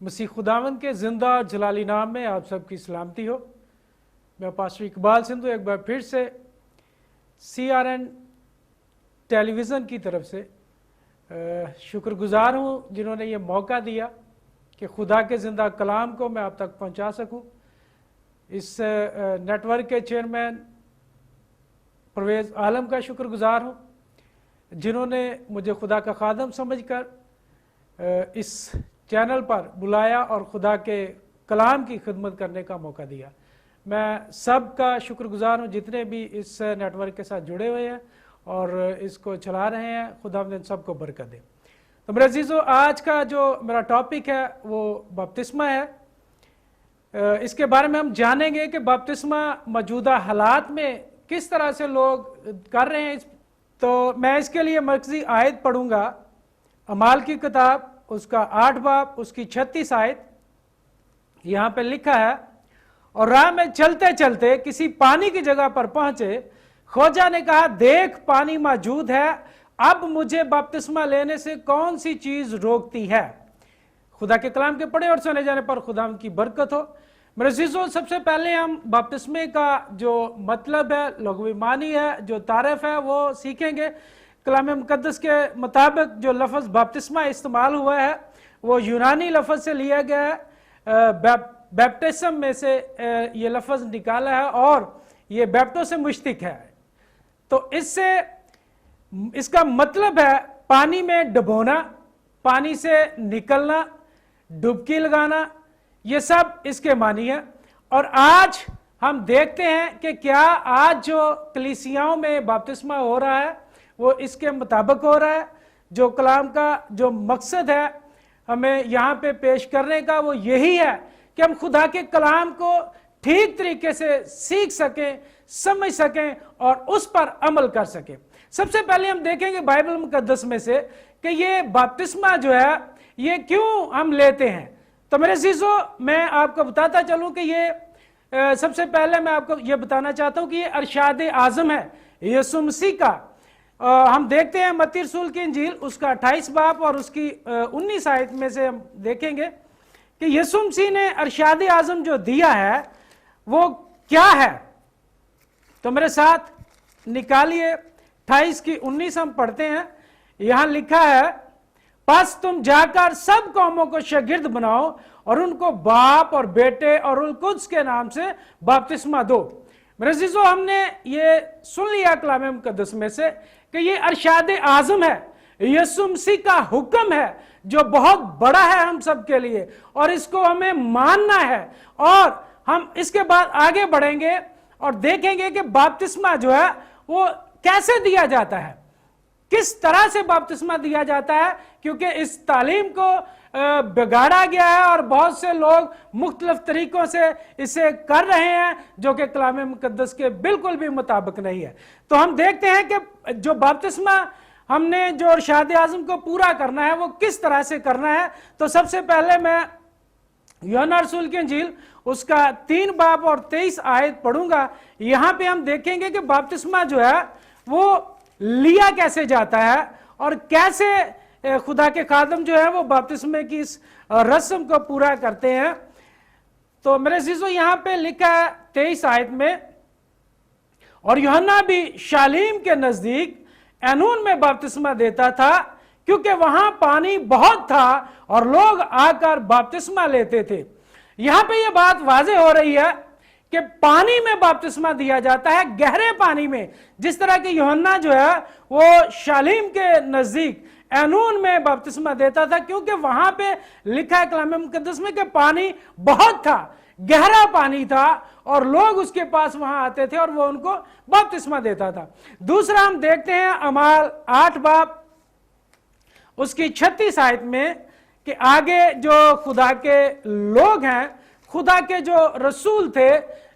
मसीह खुदावंद के जिंदा और जलाली नाम में आप सबकी सलामती हो। मैं पास्टर इकबाल सिंधु एक बार फिर से CRN टेलीविज़न की तरफ से शुक्रगुजार हूँ जिन्होंने ये मौका दिया कि खुदा के ज़िंदा कलाम को मैं आप तक पहुँचा सकूँ। इस नेटवर्क के चेयरमैन परवेज़ आलम का शुक्रगुजार हूँ जिन्होंने मुझे खुदा का खादम समझकर इस चैनल पर बुलाया और खुदा के कलाम की खिदमत करने का मौका दिया। मैं सब का शुक्रगुजार हूँ जितने भी इस नेटवर्क के साथ जुड़े हुए हैं और इसको चला रहे हैं। खुदा ने सबको बरकत दे। तो मेरे अजीज़ों, आज का जो मेरा टॉपिक है वो बपतिस्मा है। इसके बारे में हम जानेंगे कि बपतिस्मा मौजूदा हालात में किस तरह से लोग कर रहे हैं। तो मैं इसके लिए मरकजी आयत पढ़ूंगा, अमाल की किताब उसका 8 बाब उसकी 36 आयत। यहाँ पे लिखा है, और राह में चलते चलते किसी पानी की जगह पर पहुंचे, खोजा ने कहा, देख पानी मौजूद है, अब मुझे बपतिस्मा लेने से कौन सी चीज रोकती है। खुदा के कलाम के पढ़े और सुने जाने पर खुदा की बरकत हो। मेरे अज़ीज़ों, सबसे पहले हम बपतिस्मे का जो मतलब है, लुग़वी मानी है, जो तारीफ है वो सीखेंगे। कलाम मुक़द्दस के मुताबिक जो लफ्ज़ बपतिस्मा इस्तेमाल हुआ है वो यूनानी लफ्ज़ से लिया गया है। बैप्टिज्म में से ये लफ्ज़ निकाला है और ये बैप्टो से मुश्तिक है। तो इससे इसका मतलब है पानी में डुबोना, पानी से निकलना, डुबकी लगाना, ये सब इसके मानी है। और आज हम देखते हैं कि क्या आज जो कलीसियाओं में बपतिस्मा हो रहा है वो इसके मुताबिक हो रहा है। जो कलाम का जो मकसद है हमें यहाँ पे पेश करने का वो यही है कि हम खुदा के कलाम को ठीक तरीके से सीख सकें, समझ सकें और उस पर अमल कर सकें। सबसे पहले हम देखेंगे बाइबल मुकद्दस में से कि ये बपतिस्मा जो है ये क्यों हम लेते हैं। तो मेरे अज़ीज़ों, मैं आपको बताता चलूं कि ये सबसे पहले मैं आपको ये बताना चाहता हूं कि ये अरशाद आज़म है यीशु मसीह का। हम देखते हैं मत्ती रसूल की इंजील उसका 28 बाब और उसकी 19 आयत में से हम देखेंगे कि यीशु मसीह ने अरशाद आज़म जो दिया है वो क्या है। तो मेरे साथ निकालिए 28 की 19 हम पढ़ते हैं। यहां लिखा है, बस तुम जाकर सब कौमों को शागिर्द बनाओ और उनको बाप और बेटे और उल कुद्स के नाम से बपतिस्मा दो। मेरे अज़ीज़ों, हमने ये सुन लिया कलाम मुक़द्दस में से कि ये अरशाद आज़म है, यीशु मसीह का हुक्म है जो बहुत बड़ा है हम सब के लिए और इसको हमें मानना है। और हम इसके बाद आगे बढ़ेंगे और देखेंगे कि बपतिस्मा जो है वो कैसे दिया जाता है, किस तरह से बपतिस्मा दिया जाता है, क्योंकि इस तालीम को बिगाड़ा गया है और बहुत से लोग मुख्तलिफ तरीकों से इसे कर रहे हैं जो कि कलाम मुक़द्दस के बिल्कुल भी मुताबिक नहीं है। तो हम देखते हैं कि जो बपतिस्मा हमने जो अरशाद आज़म को पूरा करना है वो किस तरह से करना है। तो सबसे पहले मैं यूहन्ना रसूल की इंजील उसका 3 बाब और 23 आयत पढ़ूंगा। यहां पे हम देखेंगे कि बपतिस्मा जो है वो लिया कैसे जाता है और कैसे खुदा के खादम जो है वो बपतिस्मे की इस रस्म को पूरा करते हैं। तो मेरे अज़ीज़ों, यहां पे लिखा है 23 आयत में, और यूहन्ना भी शालीम के नजदीक एनून में बपतिस्मा देता था क्योंकि वहां पानी बहुत था और लोग आकर बपतिस्मा लेते थे। यहां पे ये बात वाज़ेह हो रही है कि पानी में बपतिस्मा दिया जाता है, गहरे पानी में, जिस तरह की यूहन्ना जो है वो शालीम के नजदीक एनून में बपतिस्मा देता था क्योंकि वहां पे लिखा है कलाम मुक़द्दस में कि पानी बहुत था, गहरा पानी था और लोग उसके पास वहां आते थे और वो उनको बपतिस्मा देता था। दूसरा हम देखते हैं अमाल 8 बाब उसकी 36 आयत में कि आगे जो खुदा के लोग हैं, खुदा के जो रसूल थे,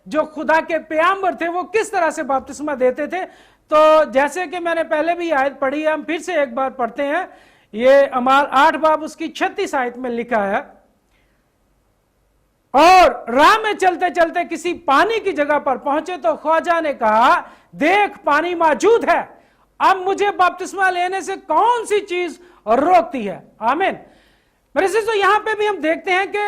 जो खुदा के पैगंबर थे, वो किस तरह से बपतिस्मा देते थे। तो जैसे कि मैंने पहले भी आयत पढ़ी है, हम फिर से एक बार पढ़ते हैं। ये अमाल 8 बाब उसकी 36 आयत में लिखा है, और राह में चलते चलते किसी पानी की जगह पर पहुंचे तो ख्वाजा ने कहा, देख पानी मौजूद है, अब मुझे बपतिस्मा लेने से कौन सी चीज रोकती है। आमीन। मेरे दोस्तों यहां पे भी हम देखते हैं कि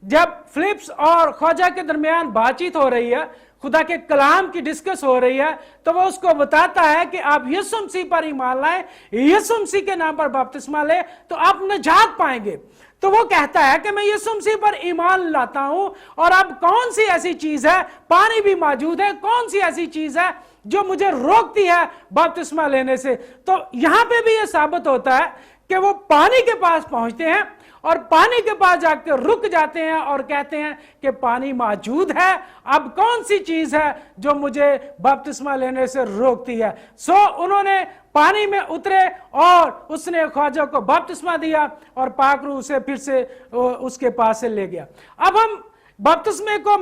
जब फिलिप्स और ख्वाजा के दरमियान बातचीत हो रही है, खुदा के कलाम की डिस्कस हो रही है, तो वो उसको बताता है कि आप यीशु मसीह पर ईमान लाएं, यीशु मसीह के नाम पर बपतिस्मा ले तो आप निजात पाएंगे। तो वो कहता है कि मैं यीशु मसीह पर ईमान लाता हूं, और अब कौन सी ऐसी चीज है, पानी भी मौजूद है, कौन सी ऐसी चीज है जो मुझे रोकती है बपतिस्मा लेने से। तो यहां पे भी ये साबित होता है कि वो पानी के पास पहुंचते हैं और पानी के पास जाकर रुक जाते हैं और कहते हैं कि पानी मौजूद है, अब कौन सी चीज है जो मुझे बपतिस्मा लेने से रोकती है। सो उन्होंने पानी में उतरे और उसने ख्वाजा को बपतिस्मा दिया और पाक रूह उसे फिर से उसके पास से ले गया। अब हम बपतिस्मे को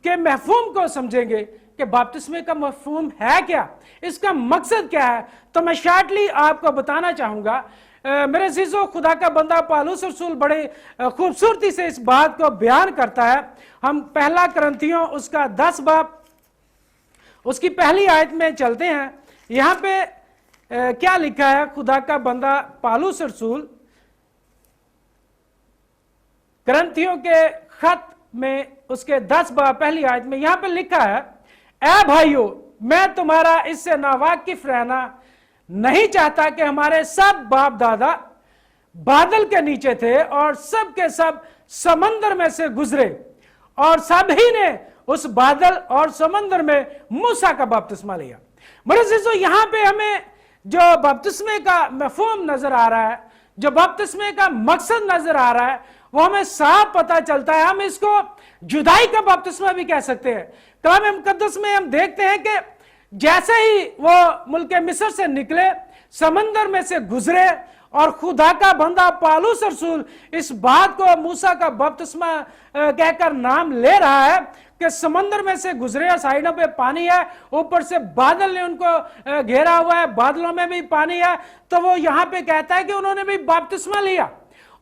के मफहूम को समझेंगे कि बपतिस्मे का मफहूम है क्या, इसका मकसद क्या है। तो मैं शॉर्टली आपको बताना चाहूंगा। मेरे अजीजों, खुदा का बंदा पौलुस रसूल बड़े खूबसूरती से इस बात को बयान करता है। हम पहला करंथियों उसका 10 बाब उसकी पहली आयत में चलते हैं। यहां पे क्या लिखा है, खुदा का बंदा पौलुस रसूल करंथियों के खत में उसके 10 बाब पहली आयत में यहां पे लिखा है, ऐ भाइयों, मैं तुम्हारा इससे नावाकिफ रहना नहीं चाहता कि हमारे सब बाप दादा बादल के नीचे थे और सब के सब समंदर में से गुजरे और सभी ने उस बादल और समंदर में मूसा का बपतिस्मा लिया। मेरे दोस्तों, यहां पे हमें जो बपतिस्मे का मफहूम नजर आ रहा है, जो बपतिस्मे का मकसद नजर आ रहा है, वो हमें साफ पता चलता है। हम इसको जुदाई का बपतिस्मा भी कह सकते हैं। कलाम मुकद्दस में हम देखते हैं कि जैसे ही वो मुल्क मिस्र से निकले, समंदर में से गुजरे, और खुदा का बंदा पौलुस रसूल इस बात को मूसा का बपतिस्मा कहकर नाम ले रहा है कि समंदर में से गुजरे, साइडों पे पानी है, ऊपर से बादल ने उनको घेरा हुआ है, बादलों में भी पानी है। तो वो यहां पे कहता है कि उन्होंने भी बपतिस्मा लिया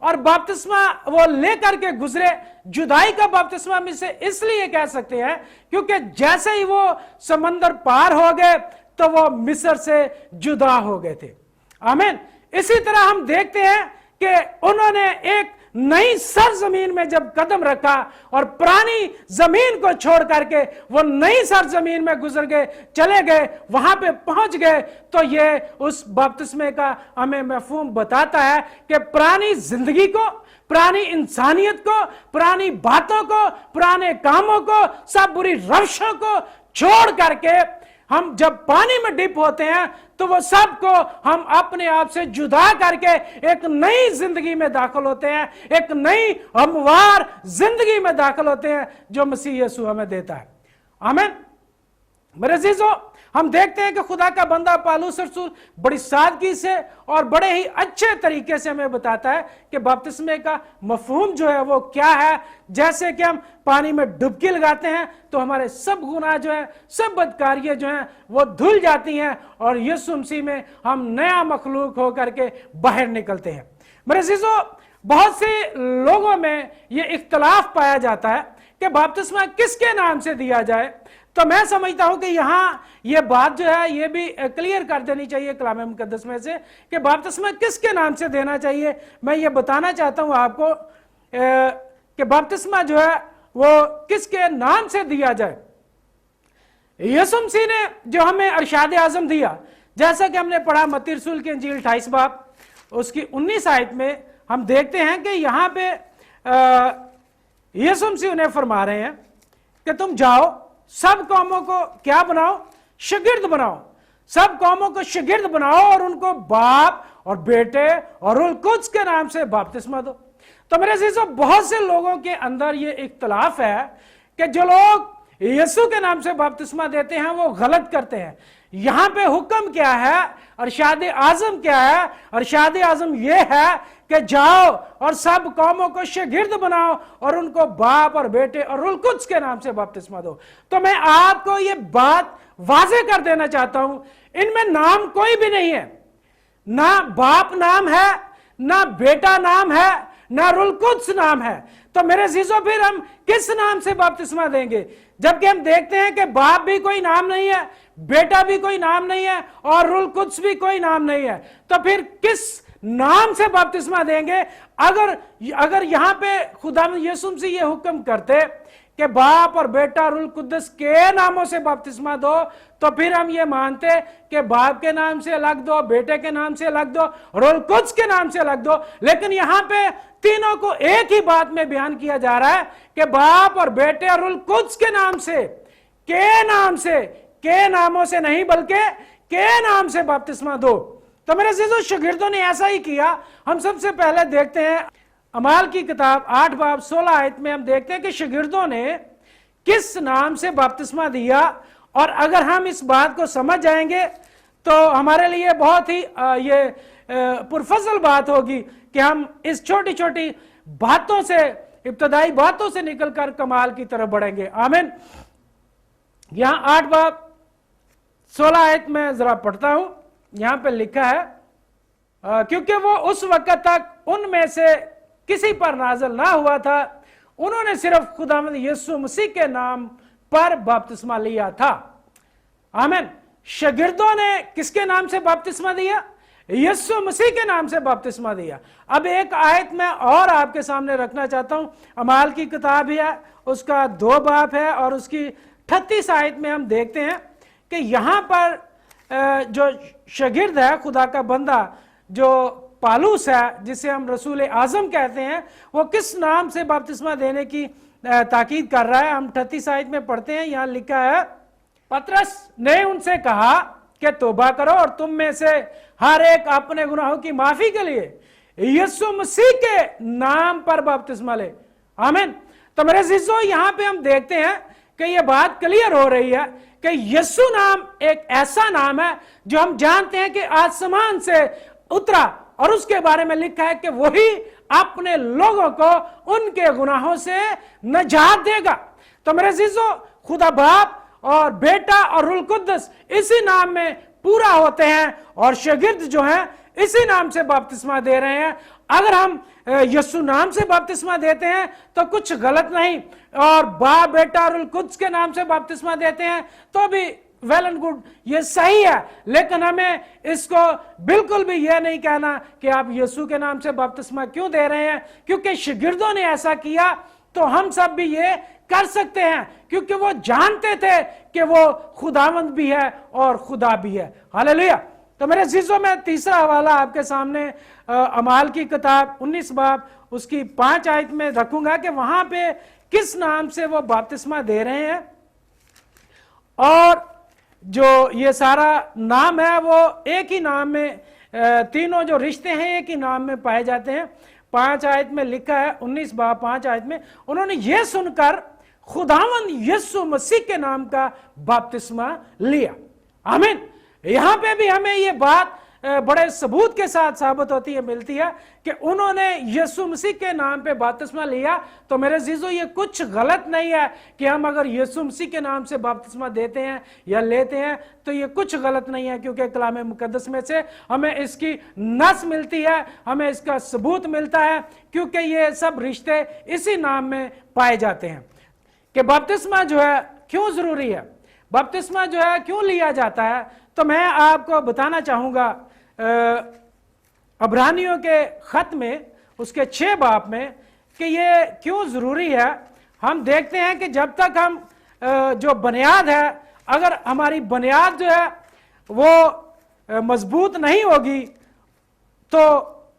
और बपतिस्मा वो लेकर के गुजरे। जुदाई का बपतिस्मा में से इसलिए कह सकते हैं क्योंकि जैसे ही वो समंदर पार हो गए तो वो मिस्र से जुदा हो गए थे। आमीन। इसी तरह हम देखते हैं कि उन्होंने एक नई सरजमीन में जब कदम रखा और पुरानी जमीन को छोड़ करके वो नई सरजमीन में गुजर गए, चले गए, वहां पे पहुंच गए, तो ये उस बपतिस्मे का हमें मफहूम बताता है कि पुरानी जिंदगी को, पुरानी इंसानियत को, पुरानी बातों को, पुराने कामों को, सब बुरी रवशों को छोड़ करके हम जब पानी में डिप होते हैं तो वो सब को हम अपने आप से जुदा करके एक नई जिंदगी में दाखिल होते हैं, एक नई हमवार जिंदगी में दाखिल होते हैं जो मसीह यीशु हमें देता है। आमीन। मेरे अजीजों, हम देखते हैं कि खुदा का बंदा पौलुस रसूल बड़ी सादगी से और बड़े ही अच्छे तरीके से हमें बताता है कि बपतिस्मे का मफहूम जो है वो क्या है। जैसे कि हम पानी में डुबकी लगाते हैं तो हमारे सब गुनाह जो है, सब बदकारियां जो हैं वो धुल जाती हैं और यीशु मसीह में हम नया मखलूक होकर के बाहर निकलते हैं। मेरे अजीजों, बहुत से लोगों में ये इख्तलाफ पाया जाता है कि बपतिस्मा किसके नाम से दिया जाए। तो मैं समझता हूं कि यहां ये बात जो है ये भी क्लियर कर देनी चाहिए कलाम मुकद्दस में से कि बपतिस्मा किसके नाम से देना चाहिए। मैं ये बताना चाहता हूं आपको कि बपतिस्मा जो है वो किसके नाम से दिया जाए। यीशु मसीह ने जो हमें इरशाद आज़म दिया, जैसा कि हमने पढ़ा मत्ती रसूल की इंजील 28 बाब उसकी 19 आयत में, हम देखते हैं कि यहां पे यीशु मसीह उन्हें फरमा रहे हैं कि तुम जाओ, सब कौमों को क्या बनाओ, शागिर्द बनाओ, सब कौमों को शागिर्द बनाओ और उनको बाप और बेटे और रूह कुद्स के नाम से बपतिस्मा दो। तो मेरे अजीजों, बहुत से लोगों के अंदर ये इख्तलाफ है कि जो लोग यीशु के नाम से बपतिस्मा देते हैं वो गलत करते हैं। यहां पे हुक्म क्या है, इरशाद आज़म क्या है? इरशाद आज़म ये है कि जाओ और सब कौमों को शागिर्द बनाओ और उनको बाप और बेटे और रूह कुद्स के नाम से बपतिस्मा दो। तो मैं आपको ये बात वाज़े कर देना चाहता हूं, इनमें नाम कोई भी नहीं है, ना बाप नाम है, ना बेटा नाम है, ना रूह कुद्स नाम है। तो मेरे अजीजों, फिर हम किस नाम से बपतिस्मा देंगे? जबकि हम देखते हैं कि बाप भी कोई नाम नहीं है, बेटा भी कोई नाम नहीं है और रूह कुद्स भी कोई नाम नहीं है। तो फिर किस नाम से बपतिस्मा देंगे। अगर यहां पे खुदावंद यीशु मसीह ये हुक्म करते कि बाप और बेटा और रूह कुद्दस के नामों से बपतिस्मा दो, तो फिर हम ये मानते कि बाप के नाम से अलग दो, बेटे के नाम से अलग दो, रूह कुद्दस के नाम से अलग दो। लेकिन यहां पे तीनों को एक ही बात में बयान किया जा रहा है कि बाप और बेटे और रूह कुद्दस के नाम से, के नाम से, के नामों से नहीं बल्कि के नाम से बपतिस्मा दो। तो मेरे अजीजों, शागिर्दों ने ऐसा ही किया। हम सबसे पहले देखते हैं अमाल की किताब 8 बाब 16 आयत में हम देखते हैं कि शागिर्दों ने किस नाम से बपतिस्मा दिया। और अगर हम इस बात को समझ जाएंगे तो हमारे लिए बहुत ही ये पुरफजल बात होगी कि हम इस छोटी छोटी बातों से, इब्तदाई बातों से निकलकर कमाल की तरफ बढ़ेंगे। आमीन। यहां 8 बाब 16 आयत में जरा पढ़ता हूं। यहां पे लिखा है, क्योंकि वो उस वक्त तक उनमें से किसी पर नाज़िल ना हुआ था, उन्होंने सिर्फ खुदावंद यीशु मसीह के नाम पर बपतिस्मा लिया था। आमीन। शागिर्दों ने किसके नाम से बपतिस्मा दिया? यीशु मसीह के नाम से बपतिस्मा दिया। अब एक आयत में और आपके सामने रखना चाहता हूं। अमाल की किताब है, उसका 2 बाब है और उसकी 38 आयत में हम देखते हैं कि यहां पर जो शागिर्द है, खुदा का बंदा जो पालूस है, जिसे हम रसूल आजम कहते हैं, वो किस नाम से बपतिस्मा देने की ताकीद कर रहा है। हम 38 आयत में पढ़ते हैं। यहां लिखा है, पतरस ने उनसे कहा कि तौबा करो और तुम में से हर एक अपने गुनाहों की माफी के लिए यीशु मसीह के नाम पर बपतिस्मा ले। आमीन। तो मेरे अजीजों, यहां पे हम देखते हैं कि यह बात क्लियर हो रही है कि यीशु नाम एक ऐसा नाम है जो हम जानते हैं कि आसमान से उतरा और उसके बारे में लिखा है कि वही अपने लोगों को उनके गुनाहों से नजात देगा। तो मेरे अजीजों, खुदा बाप और बेटा और रूह कुद्दस इसी नाम में पूरा होते हैं और शागिर्द जो हैं इसी नाम से बपतिस्मा दे रहे हैं। अगर हम यीशु नाम से बपतिस्मा देते हैं तो कुछ गलत नहीं, और बाप बेटा और रूह कुद्दस के नाम से बपतिस्मा देते हैं तो भी वेल एंड गुड, ये सही है। लेकिन हमें इसको बिल्कुल भी यह नहीं कहना कि आप यीशु के नाम से बपतिस्मा क्यों दे रहे हैं, क्योंकि शागिर्दों ने ऐसा किया तो हम सब भी ये कर सकते हैं, क्योंकि वो जानते थे कि वो खुदावंद भी है और खुदा भी है। हालेलुया। तो मेरे अजीजों, में तीसरा हवाला आपके सामने अमाल की किताब 19 बाब उसकी 5 आयत में रखूंगा कि वहां पे किस नाम से वो बपतिस्मा दे रहे हैं। और जो ये सारा नाम है वो एक ही नाम में, तीनों जो रिश्ते हैं एक ही नाम में पाए जाते हैं। 5 आयत में लिखा है, 19 बाब 5 आयत में, उन्होंने ये सुनकर खुदावंद यीशु मसीह के नाम का बपतिस्मा लिया। आमीन। यहां पे भी हमें ये बात बड़े सबूत के साथ साबित होती है, मिलती है कि उन्होंने यीशु मसीह के नाम पे बपतिस्मा लिया। तो मेरे अजीजों, ये कुछ गलत नहीं है कि हम अगर यीशु मसीह के नाम से बपतिस्मा देते हैं या लेते हैं तो ये कुछ गलत नहीं है, क्योंकि कलाम मुकद्दस में से हमें इसकी नस मिलती है, हमें इसका सबूत मिलता है, क्योंकि ये सब रिश्ते इसी नाम में पाए जाते हैं। कि बपतिस्मा जो है क्यों जरूरी है, बपतिस्मा जो है क्यों लिया जाता है, तो मैं आपको बताना चाहूंगा अब्रानियों के खत में उसके 6 बाब में कि ये क्यों जरूरी है। हम देखते हैं कि जब तक हम जो बुनियाद है, अगर हमारी बुनियाद जो है वो मजबूत नहीं होगी तो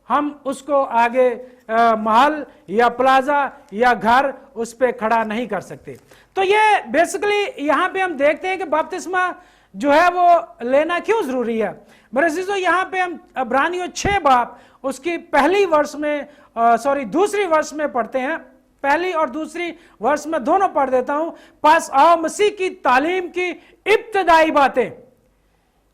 हम उसको आगे महल या प्लाजा या घर उस पे खड़ा नहीं कर सकते। तो ये बेसिकली यहां पे हम देखते हैं कि बपतिस्मा जो है वो लेना क्यों जरूरी है। मेरे अजीजों, यहां पे हम इब्रानियों 6 बाब उसकी दूसरी वर्ष में पढ़ते हैं। पहली और दूसरी वर्ष में दोनों पढ़ देता हूं। पास आओ, मसीह की तालीम की इब्तदाई बातें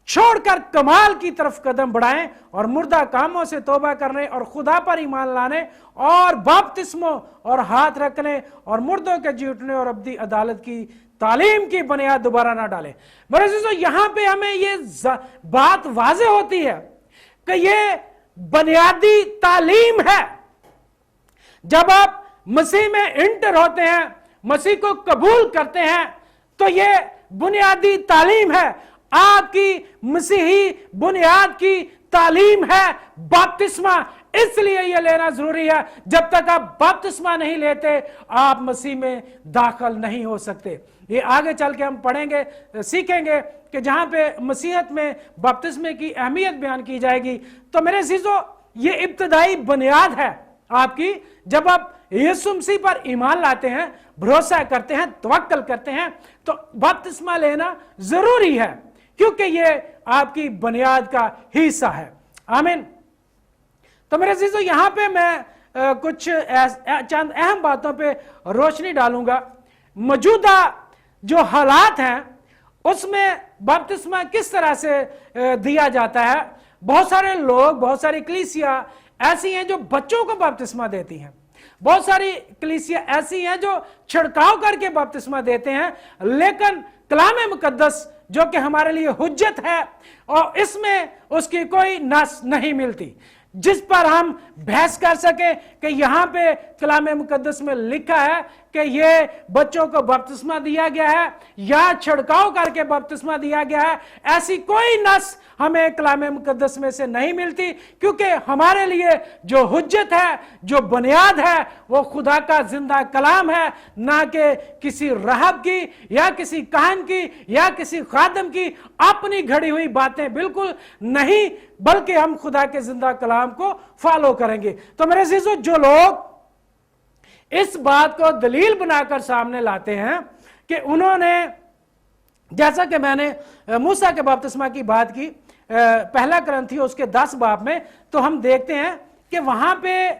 छोड़कर कमाल की तरफ कदम बढ़ाएं और मुर्दा कामों से तौबा करने और खुदा पर ईमान लाने और बपतिस्मों और हाथ रखने और मुर्दों के जी उठने और अब्दी अदालत की तालीम की बुनियाद दोबारा ना डालें। मेरे अजीजों, यहां पे हमें ये बात वाज़ेह होती है कि ये बुनियादी तालीम है। जब आप मसीह में इंटर होते हैं, मसीह को कबूल करते हैं, तो ये बुनियादी तालीम है। आपकी मसीही बुनियाद की तालीम है बपतिस्मा, इसलिए यह लेना जरूरी है। जब तक आप बपतिस्मा नहीं लेते आप मसीह में दाखिल नहीं हो सकते। ये आगे चल के हम पढ़ेंगे, सीखेंगे कि जहां पे मसीहत में बपतिस्मे की अहमियत बयान की जाएगी। तो मेरे अजीजों, ये इब्तदाई बुनियाद है आपकी। जब आप यीशु मसीह पर ईमान लाते हैं, भरोसा करते हैं, तवक्कल करते हैं, तो बपतिस्मा लेना जरूरी है, क्योंकि ये आपकी बुनियाद का हिस्सा है। आमीन। तो मेरे अजीजों, यहां पे मैं कुछ चंद अहम बातों पे रोशनी डालूंगा। मौजूदा जो हालात हैं उसमें बपतिस्मा किस तरह से दिया जाता है। बहुत सारे लोग, बहुत सारी कलीसिया ऐसी हैं जो बच्चों को बपतिस्मा देती हैं। बहुत सारी कलीसिया ऐसी हैं जो छिड़काव करके बपतिस्मा देते हैं। लेकिन कलाम मुकद्दस जो कि हमारे लिए हुज्जत है, और इसमें उसकी कोई नस नहीं मिलती जिस पर हम बहस कर सके कि यहां पे कलाम मुकद्दस में लिखा है कि ये बच्चों को बपतिस्मा दिया गया है या छिड़काव करके बपतिस्मा दिया गया है। ऐसी कोई नस हमें कलाम मुकद्दस में से नहीं मिलती, क्योंकि हमारे लिए जो हुज्जत है, जो बुनियाद है, वो खुदा का जिंदा कलाम है, ना कि किसी रहब की या किसी काहन की या किसी खादम की अपनी घड़ी हुई बातें बिल्कुल नहीं, बल्कि हम खुदा के जिंदा कलाम को फॉलो करेंगे। तो मेरे अजीजों, जो लोग इस बात को दलील बनाकर सामने लाते हैं कि उन्होंने, जैसा कि मैंने मूसा के बपतिस्मा की बात की, पहला ग्रंथी उसके 10 बाब में, तो हम देखते हैं कि वहां पे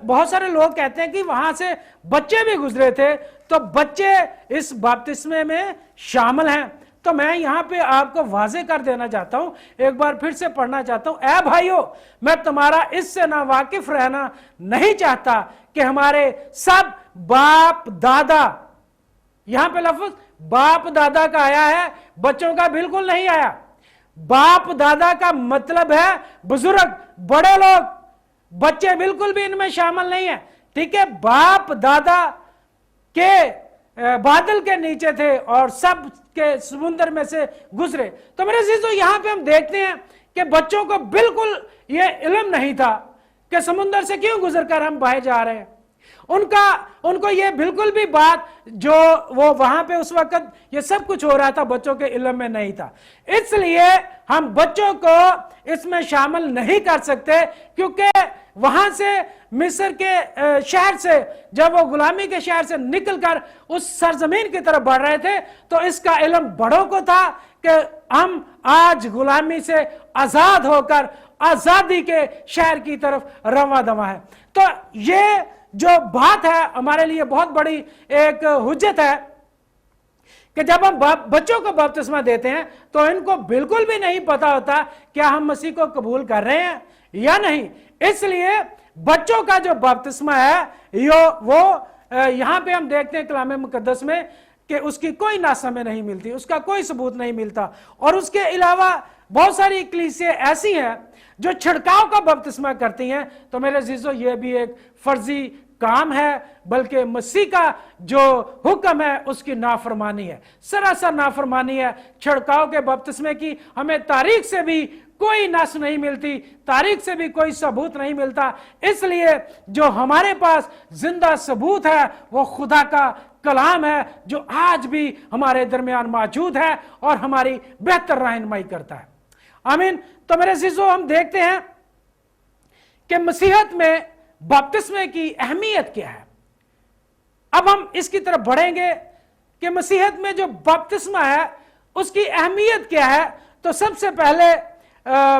बहुत सारे लोग कहते हैं कि वहां से बच्चे भी गुजरे थे, तो बच्चे इस बपतिस्मे में शामिल हैं। तो मैं यहां पे आपको वाजे कर देना चाहता हूं, एक बार फिर से पढ़ना चाहता हूं। ऐ भाइयों, मैं तुम्हारा इससे ना वाकिफ रहना नहीं चाहता कि हमारे सब बाप दादा, यहां पे लफ्ज बाप दादा का आया है, बच्चों का बिल्कुल नहीं आया। बाप दादा का मतलब है बुजुर्ग, बड़े लोग, बच्चे बिल्कुल भी इनमें शामिल नहीं है। ठीक है, बाप दादा के बादल के नीचे थे और सब के समुद्र में से गुजरे। तो मेरे अजीजों, यहां पे हम देखते हैं कि बच्चों को बिल्कुल ये इल्म नहीं था कि समुद्र से क्यों गुजरकर हम बाहर जा रहे हैं। उनको ये बिल्कुल भी बात, जो वो वहां पे उस वक्त ये सब कुछ हो रहा था, बच्चों के इल्म में नहीं था। इसलिए हम बच्चों को इसमें शामिल नहीं कर सकते, क्योंकि वहां से मिस्र के शहर से, जब वो गुलामी के शहर से निकलकर उस सरजमीन की तरफ बढ़ रहे थे, तो इसका इल्म बड़ों को था कि हम आज गुलामी से आजाद होकर आजादी के शहर की तरफ रवा दवा है। तो ये जो बात है हमारे लिए बहुत बड़ी एक हुज्जत है कि जब हम बच्चों को बपतिस्मा देते हैं तो इनको बिल्कुल भी नहीं पता होता क्या हम मसीह को कबूल कर रहे हैं या नहीं। इसलिए बच्चों का जो बपतिस्मा है वो यहां पे हम देखते हैं कलाम मुकद्दस में कि उसकी कोई नास हमें नहीं मिलती, उसका कोई सबूत नहीं मिलता। और उसके अलावा बहुत सारी कलीसियां ऐसी हैं जो छिड़काव का बपतिस्मा करती हैं। तो मेरे अजीजों, ये भी एक फर्जी काम है, बल्कि मसीह का जो हुक्म है उसकी नाफरमानी है, सरासर नाफरमानी है। छिड़काव के बपतिस्मे की हमें तारीख से भी कोई नस नहीं मिलती, तारीख से भी कोई सबूत नहीं मिलता। इसलिए जो हमारे पास जिंदा सबूत है वो खुदा का कलाम है, जो आज भी हमारे दरमियान मौजूद है और हमारी बेहतर रहनुमाई करता है। आमीन। तो मेरे अजीजों, हम देखते हैं कि मसीहत में बपतिस्मे की अहमियत क्या है। अब हम इसकी तरफ बढ़ेंगे कि मसीहत में जो बपतिस्मा है उसकी अहमियत क्या है। तो सबसे पहले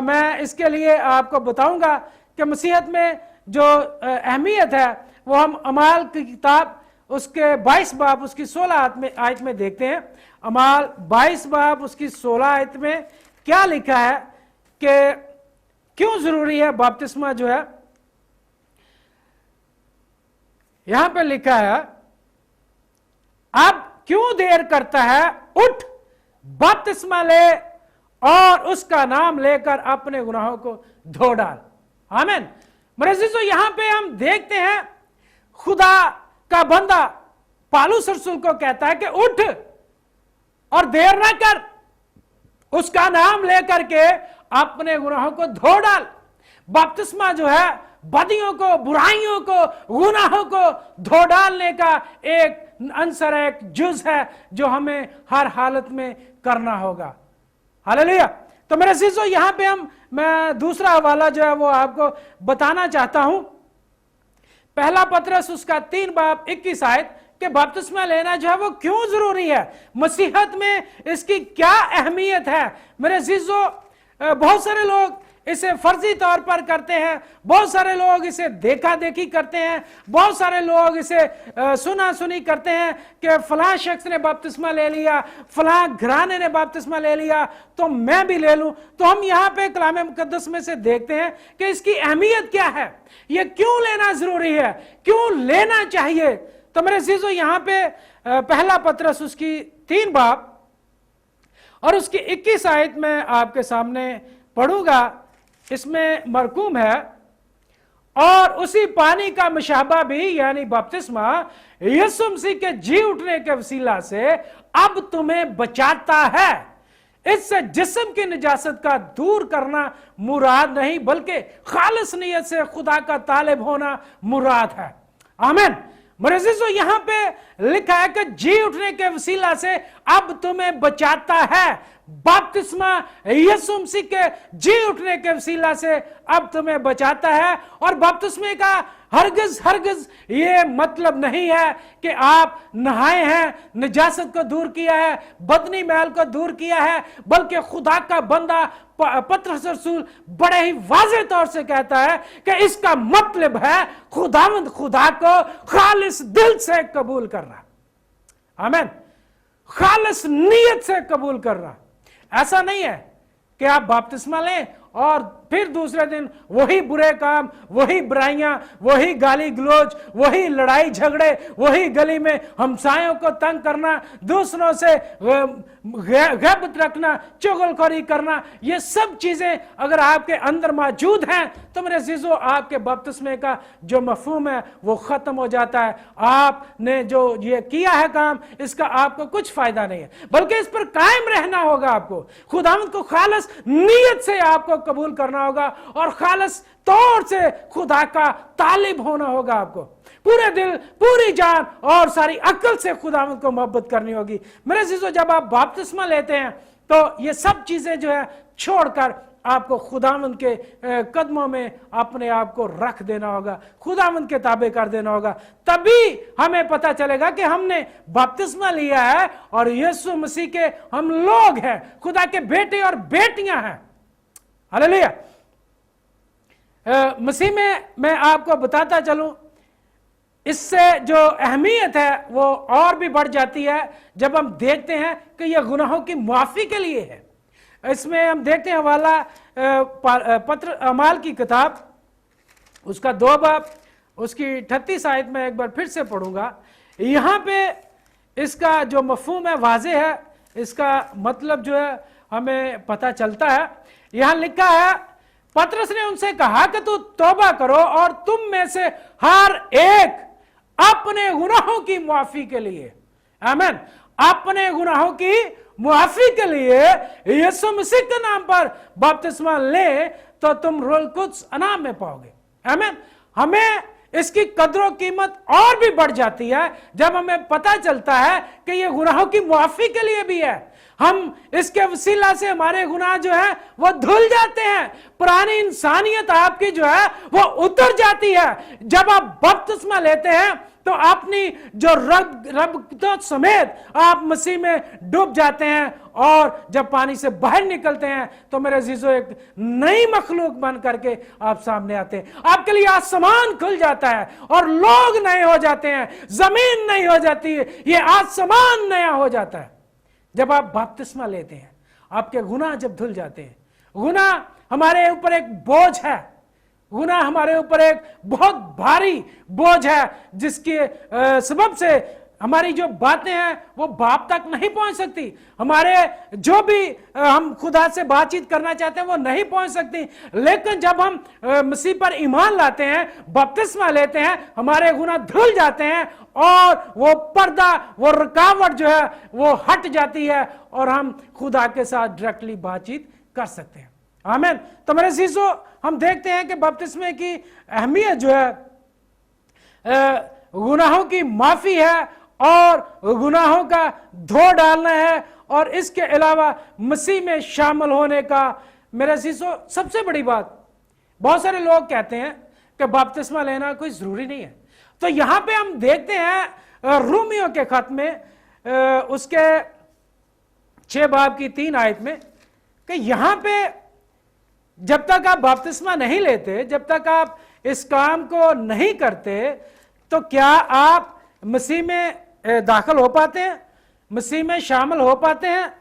मैं इसके लिए आपको बताऊंगा कि मसीहत में जो अहमियत है वो हम अमाल की किताब उसके 22 बाब उसकी 16 आयत में देखते हैं। अमाल 22 बाब उसकी 16 आयत में क्या लिखा है कि क्यों जरूरी है बपतिस्मा जो है। यहां पे लिखा है, अब क्यों देर करता है, उठ बपतिस्मा ले और उसका नाम लेकर अपने गुनाहों को धो डाल। आमीन। मेरे अजीजों, यहां पे हम देखते हैं खुदा का बंदा पालूस रसूल को कहता है कि उठ और देर ना कर, उसका नाम लेकर के अपने गुनाहों को धो डाल। बपतिस्मा जो है बदियों को, बुराइयों को, गुनाहों को धो डालने का एक आंसर है, एक जुज है जो हमें हर हालत में करना होगा। हालेलुया। तो मेरे अजीजों, यहां पे मैं दूसरा हवाला जो है वो आपको बताना चाहता हूं। पहला पतरस उसका 3 बाब 21 आयत कि बपतिस्मा लेना जो है वो क्यों जरूरी है, मसीहत में इसकी क्या अहमियत है। मेरे अजीजों, बहुत सारे लोग इसे फर्जी तौर पर करते हैं, बहुत सारे लोग इसे देखा देखी करते हैं, बहुत सारे लोग इसे सुना सुनी करते हैं कि फलां शख्स ने बपतिस्मा ले लिया, फलां घराने ने बपतिस्मा ले लिया तो मैं भी ले लूं। तो हम यहाँ पे कलाम मुकद्दस में से देखते हैं कि इसकी अहमियत क्या है, ये क्यों लेना जरूरी है, क्यों लेना चाहिए। तो मेरे अजीजों, यहाँ पे पहला पतरस उसकी 3 बाब और उसकी 21 आयत में आपके सामने पढ़ूंगा। इसमें मरकूम है, और उसी पानी का मुशाबा भी यानी बपतिस्मा यीशु मसीह के जी उठने के वसीला से अब तुम्हें बचाता है। इससे जिस्म की निजासत का दूर करना मुराद नहीं, बल्कि खालिस नियत से खुदा का तालिब होना मुराद है। आमीन। मेरे अजीजों, यहां पे लिखा है कि जी उठने के वसीला से अब तुम्हें बचाता है। बपतिस्मा यीशु मसीह के जी उठने के वसीला से अब तुम्हें बचाता है। और बपतिस्मे का हरगिज ये मतलब नहीं है कि आप नहाए हैं, निजासत को दूर किया है, बदनी मैल को दूर किया है, बल्कि खुदा का बंदा पतरस रसूल बड़े ही वाज़ेह तौर से कहता है कि इसका मतलब है खुदावंद खुदा को खालिस दिल से कबूल करना। आमीन। खालिस नीयत से कबूल करना। ऐसा नहीं है कि आप बपतिस्मा लें और फिर दूसरे दिन वही बुरे काम, वही बुराइयां, वही गाली गलौज, वही लड़ाई झगड़े, वही गली में हमसायों को तंग करना, दूसरों से गैबत रखना, चुगलखोरी करना, ये सब चीजें अगर आपके अंदर मौजूद हैं तो मेरे अजीजों, आपके बपतिस्मे का जो मफहूम है वो खत्म हो जाता है। आपने जो ये किया है काम, इसका आपको कुछ फायदा नहीं है, बल्कि इस पर कायम रहना होगा। आपको खुदावंद को खालिस नीयत से आपको कबूल करना होगा और खालिस तौर से खुदा का तालिब होना होगा। आपको पूरे दिल, पूरी जान और सारी अक्ल से खुदावंद को मोहब्बत करनी होगी। मेरे अजीजों, जब आप बपतिस्मा लेते हैं तो ये सब चीजें जो है छोड़कर आपको खुदावंद के कदमों में अपने आप को रख देना होगा, खुदावंद के ताबे कर देना होगा। तभी हमें पता चलेगा कि हमने बपतिस्मा लिया है और यीशु मसीह के हम लोग हैं, खुदा के बेटे और बेटियां हैं। हालेलुया। मसीह में मैं आपको बताता चलूं, इससे जो अहमियत है वो और भी बढ़ जाती है जब हम देखते हैं कि यह गुनाहों की माफी के लिए है। इसमें हम देखते हैं हवाला पत्र अमाल की किताब उसका 2 बाब उसकी 38 आयत में एक बार फिर से पढ़ूंगा। यहां पे इसका जो मफहूम है वाज़ेह है, इसका मतलब जो है हमें पता चलता है। यहां लिखा है, पतरस ने उनसे कहा कि तू तौबा करो और तुम में से हर एक अपने गुनाहों की माफी के लिए, आमीन, अपने गुनाहों की मुआफी के लिए यीशु मसीह के नाम पर बपतिस्मा ले तो तुम रूहुल कुद्स अनाम में पाओगे। आमीन। हमें इसकी कदर कीमत और भी बढ़ जाती है जब हमें पता चलता है कि ये गुनाहों की मुआफी के लिए भी है। हम इसके वसीला से हमारे गुनाह जो है वो धुल जाते हैं, पुरानी इंसानियत आपकी जो है वो उतर जाती है। जब आप बपतिस्मा लेते हैं तो अपनी जो रब समेत आप मसीह में डूब जाते हैं और जब पानी से बाहर निकलते हैं तो मेरे अजीजों एक नई मखलूक बन करके आप सामने आते हैं। आपके लिए आसमान खुल जाता है और लोग नए हो जाते हैं, जमीन नई हो जाती है, ये आसमान नया हो जाता है जब आप बपतिस्मा लेते हैं। आपके गुनाह जब धुल जाते हैं, गुनाह हमारे ऊपर एक बोझ है, गुनाह हमारे ऊपर एक बहुत भारी बोझ है जिसके सबब से हमारी जो बातें हैं वो बाप तक नहीं पहुंच सकती, हमारे जो भी हम खुदा से बातचीत करना चाहते हैं वो नहीं पहुंच सकती। लेकिन जब हम मसीह पर ईमान लाते हैं, बपतिस्मा लेते हैं, हमारे गुनाह धुल जाते हैं और वो पर्दा, वो रुकावट जो है वो हट जाती है और हम खुदा के साथ डायरेक्टली बातचीत कर सकते हैं। आमीन। तो मेरे अजीजों, हम देखते हैं कि बपतिस्मे की अहमियत जो है गुनाहों की माफी है और गुनाहों का धो डालना है, और इसके अलावा मसीह में शामिल होने का। मेरे अजीजों, सबसे बड़ी बात, बहुत सारे लोग कहते हैं कि बपतिस्मा लेना कोई जरूरी नहीं है। तो यहां पे हम देखते हैं रोमियो के खत में उसके 6 बाब की 3 आयत में कि यहां पे जब तक आप बपतिस्मा नहीं लेते, जब तक आप इस काम को नहीं करते, तो क्या आप मसीह में दाखिल हो पाते हैं, मसीह में शामिल हो पाते हैं?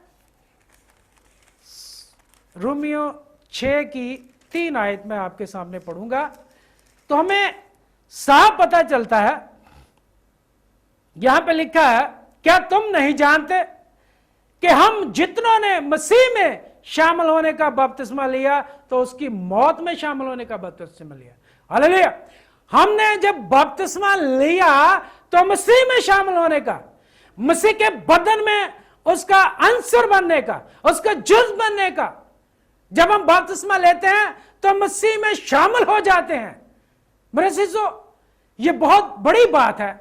रोमियो 6 की 3 आयत में आपके सामने पढ़ूंगा, तो हमें साफ पता चलता है। यहां पे लिखा है, क्या तुम नहीं जानते कि हम जितनों ने मसीह में शामिल होने का बपतिस्मा लिया तो उसकी मौत में शामिल होने का बपतिस्मा लिया। हालेलुया। हमने जब बपतिस्मा लिया तो मसीह में शामिल होने का, मसीह के बदन में उसका अंसर बनने का, उसका जुज़ बनने का। जब हम बपतिस्मा लेते हैं तो मसीह में शामिल हो जाते हैं। मेरे अजीजों, ये बहुत बड़ी बात है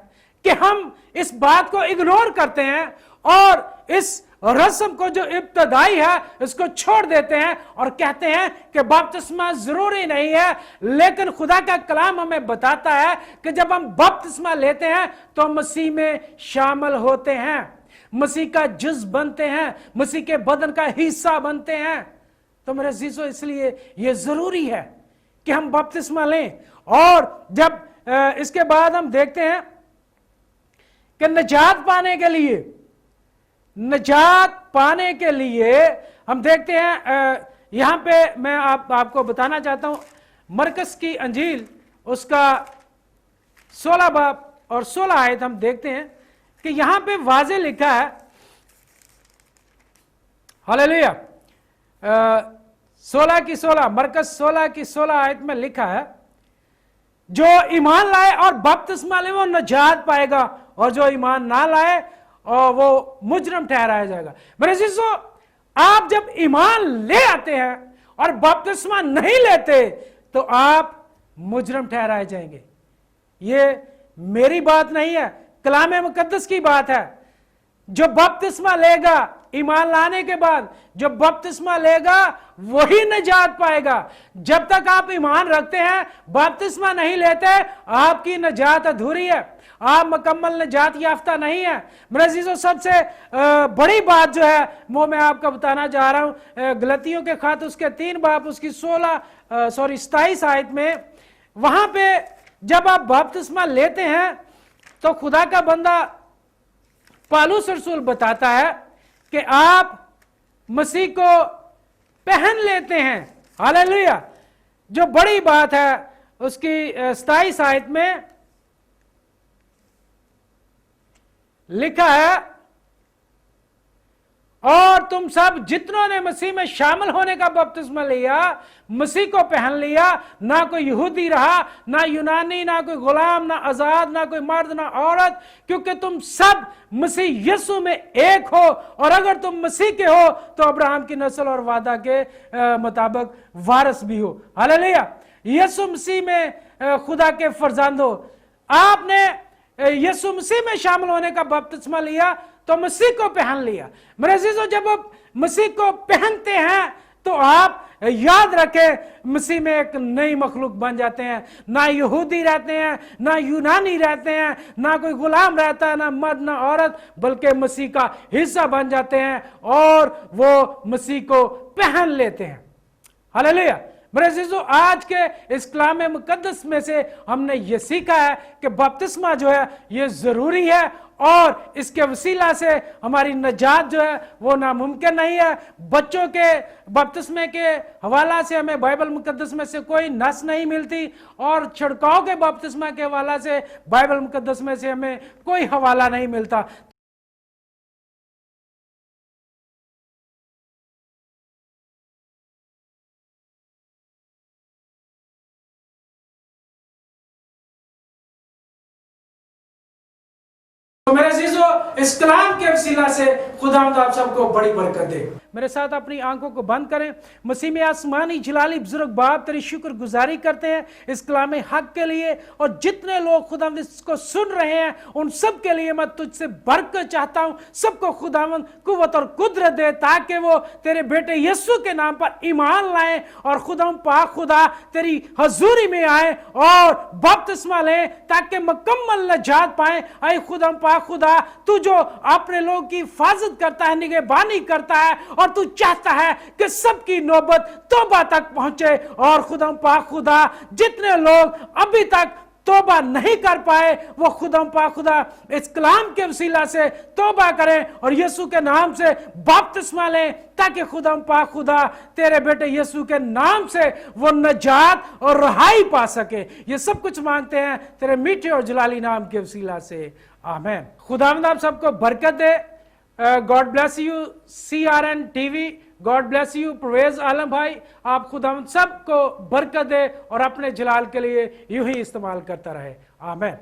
कि हम इस बात को इग्नोर करते हैं और इस रस्म को जो इब्तदाई है इसको छोड़ देते हैं और कहते हैं कि बपतिस्मा जरूरी नहीं है। लेकिन खुदा का कलाम हमें बताता है कि जब हम बपतिस्मा लेते हैं तो मसीह में शामिल होते हैं, मसीह का जुज़ बनते हैं, मसीह के बदन का हिस्सा बनते हैं। तो मेरे अजीजों, इसलिए यह जरूरी है कि हम बपतिस्मा लें। और जब इसके बाद हम देखते हैं कि निजात पाने के लिए हम देखते हैं, यहां पे मैं आपको बताना चाहता हूं, मरकस की अंजील उसका 16 बाब और 16 आयत हम देखते हैं कि यहां पे वाज़े लिखा है। हालेलुया। 16 की 16, मरकस 16 की 16 आयत में लिखा है, जो ईमान लाए और बपतिस्मा ले वो नजात पाएगा, और जो ईमान ना लाए और वो मुजरम ठहराया जाएगा। मेरे अजीजों, आप जब ईमान ले आते हैं और बपतिस्मा नहीं लेते तो आप मुजरम ठहराए जाएंगे। ये मेरी बात नहीं है, कलाम मुकद्दस की बात है। जो बपतिस्मा लेगा ईमान लाने के बाद, जो बपतिस्मा लेगा वही निजात पाएगा। जब तक आप ईमान रखते हैं, बपतिस्मा नहीं लेते, आपकी निजात अधूरी है, आप मुकम्मल निजात याफ्ता नहीं है। मेरे अजीजों, सबसे बड़ी बात जो है वो मैं आपको बताना चाह रहा हूं, गलतियों के खत उसके 3 बाब उसकी 27 आयत में, वहां पे जब आप बपतिस्मा लेते हैं तो खुदा का बंदा पौलुस रसूल बताता है कि आप मसीह को पहन लेते हैं। हालेलुया। जो बड़ी बात है उसकी 27 आयत में लिखा है, और तुम सब जितनों ने मसीह में शामिल होने का बपतिस्मा लिया, मसीह को पहन लिया। ना कोई यहूदी रहा, ना यूनानी, ना कोई गुलाम, ना आजाद, ना कोई मर्द, ना औरत, क्योंकि तुम सब मसीह यीशु में एक हो। और अगर तुम मसीह के हो तो अब्राहम की नस्ल और वादा के मुताबिक वारिस भी हो। हालेलुया। यीशु मसीह में खुदा के फर्जंद हो। आपने यीशु मसीह में शामिल होने का बपतिस्मा लिया तो मसीह को पहन लिया। मेरे अजीजों, जब आप मसीह को पहनते हैं तो आप याद रखें, मसीह में एक नई मखलूक बन जाते हैं। ना यहूदी रहते हैं, ना यूनानी रहते हैं, ना कोई गुलाम रहता है, ना मर्द ना औरत, बल्कि मसीह का हिस्सा बन जाते हैं और वो मसीह को पहन लेते हैं। हालेलुया। मेरे अजीजों, आज के इस कलाम मुकद्दस में से हमने ये सीखा है कि बपतिस्मा जो है ये जरूरी है, और इसके वसीला से हमारी नजात जो है वो नामुमकिन नहीं है। बच्चों के बपतिस्मे के हवाला से हमें बाइबल मुकद्दस में से कोई नस नहीं मिलती, और छिड़काव के बपतिस्मा के हवाला से बाइबल मुकद्दस में से हमें कोई हवाला नहीं मिलता। तो मेरे अजीजों, इस कलाम के वसीला से खुदावंद आप सबको बड़ी बरकत दे। मेरे साथ अपनी आंखों को बंद करें। मसीह में आसमानी जलाली बुजुर्ग बाप तेरी शुक्र गुजारी करते हैं इस कलाम हक के लिए, और जितने लोग खुदावंद इसको सुन रहे हैं उन सब के लिए मैं तुझसे बरकत चाहता हूं। सबको खुदावंद कुव्वत और कुदरत दे ताकि वो तेरे बेटे यीशु के नाम पर ईमान लाएं और खुदावंद पाक खुदा तेरी हजूरी में आए और बपतिस्मा लें ताकि मुकम्मल नजात पाए। ऐ खुदावंद पाक खुदा, तू जो अपने लोगों की हिफाजत करता है, निगहबानी करता है, और तू चाहता है कि सबकी नौबत तौबा तक पहुंचे। और खुदावंद पाक खुदा, जितने लोग अभी तक तौबा नहीं कर पाए वो खुदावंद पाक खुदा इस कलाम के वसीला से तौबा करें और यीशु के नाम से बपतिस्मा लें ताकि खुदावंद पाक खुदा तेरे बेटे यीशु के नाम से वो नजात और रहाई पा सके। ये सब कुछ मांगते हैं तेरे मीठे और जलाली नाम के वसीला से, आमीन। खुदावंद आप सबको बरकत दे। God bless you CRN TV, God bless you Parvez Alam भाई। आप खुदावंद सबको बरकत दे और अपने जलाल के लिए यूं ही इस्तेमाल करता रहे, आमीन।